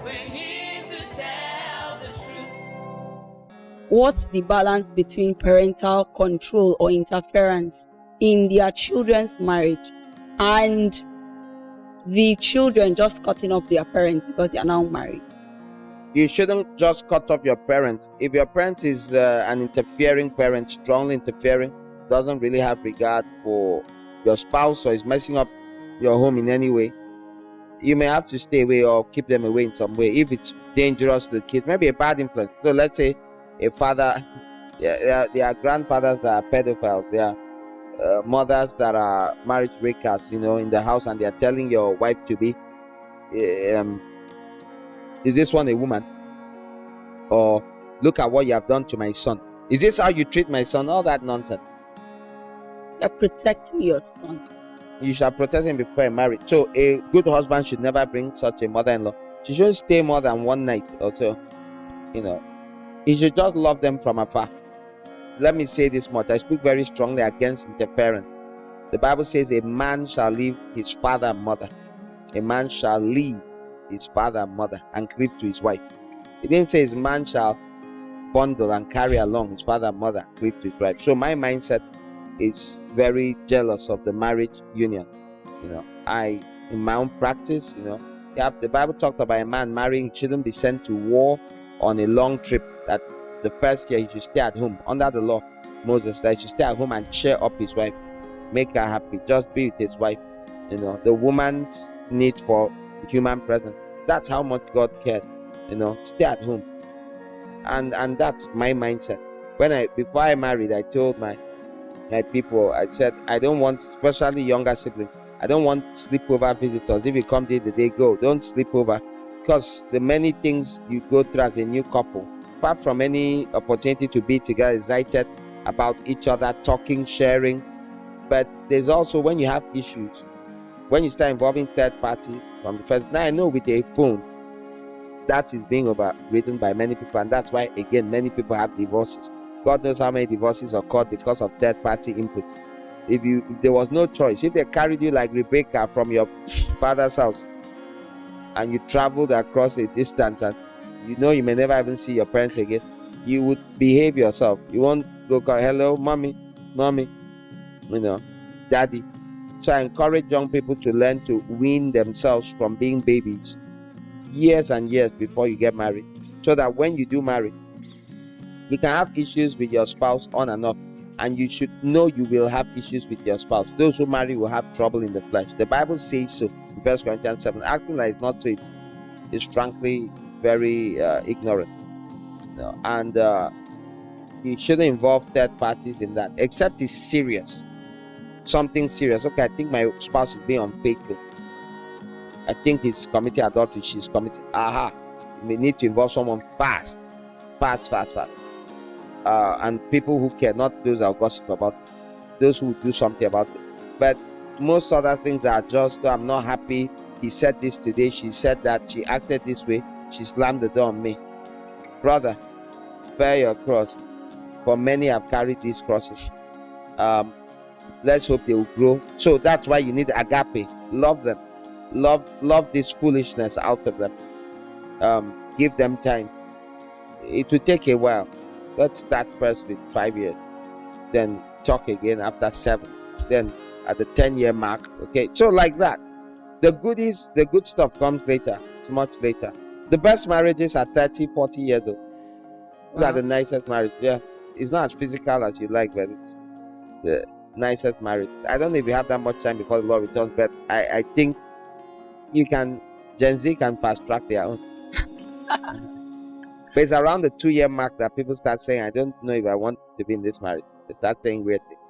We're here to tell the truth. What's the balance between parental control or interference in their children's marriage and the children just cutting off their parents because they are now married? You shouldn't just cut off your parents. If your parent is an interfering parent, strongly interfering, doesn't really have regard for your spouse or is messing up your home in any way, you may have to stay away or keep them away in some way if it's dangerous to the kids, maybe a bad influence. So let's say a father, there are grandfathers that are pedophiles, there are mothers that are marriage breakers, in the house, and they are telling your wife to be, is this one a woman? Or look at what you have done to my son. Is this how you treat my son? All that nonsense. You're protecting your son. You shall protect him before marriage. So a good husband should never bring such a mother-in-law. She shouldn't stay more than one night or so. He should just love them from afar. Let me say this much. I speak very strongly against interference. The Bible says a man shall leave his father and mother. A man shall leave his father and mother and cleave to his wife. It didn't say his man shall bundle and carry along his father and mother and cleave to his wife. So my mindset is very jealous of the marriage union. In my own practice, the Bible talked about a man marrying, he shouldn't be sent to war on a long trip. That the first year he should stay at home. Under the law, Moses said he should stay at home and cheer up his wife, make her happy, just be with his wife. The woman's need for human presence. That's how much God cared. Stay at home. And that's my mindset. Before I married, I told my people, I said, I don't want, especially younger siblings, I don't want sleepover visitors. If you come during the day, go. Don't sleep over. Because the many things you go through as a new couple, apart from any opportunity to be together, excited about each other, talking, sharing. But there's also when you have issues, when you start involving third parties from the first. Now I know with a phone, that is being overridden by many people, and that's why again many people have divorces. God knows how many divorces occurred because of third party input. If there was no choice, if they carried you like Rebecca from your father's house and you traveled across a distance and you may never even see your parents again, you would behave yourself. You won't go call, hello, mommy, daddy. So I encourage young people to learn to wean themselves from being babies years and years before you get married, so that when you do marry, you can have issues with your spouse on and off, and you should know you will have issues with your spouse. Those who marry will have trouble in the flesh. The Bible says so in 1 Corinthians 7. Acting like it's not so, it's frankly very ignorant. And you shouldn't involve third parties in that, except it's serious. Something serious. Okay, I think my spouse is being unfaithful. I think he's committing adultery, she's committing. You may need to involve someone fast. And people who care, not those that will gossip about it, those who do something about it. But most other things that are just, I'm not happy, he said this today, she said that, she acted this way, she slammed the door on me. Brother, bear your cross, for many have carried these crosses. Let's hope they will grow. So that's why you need agape. Love them. Love this foolishness out of them. Give them time. It will take a while. Let's start first with 5 years, then talk again after 7, then at the 10-year mark. Okay, so like that. The good stuff comes later. It's much later. The best marriages are 30, 40 years old. Those are the nicest marriages. Yeah, it's not as physical as you like, but it's the nicest marriage. I don't know if you have that much time before the Lord returns, but I think Gen Z can fast track their own. But it's around the 2-year mark that people start saying, I don't know if I want to be in this marriage. They start saying weird things.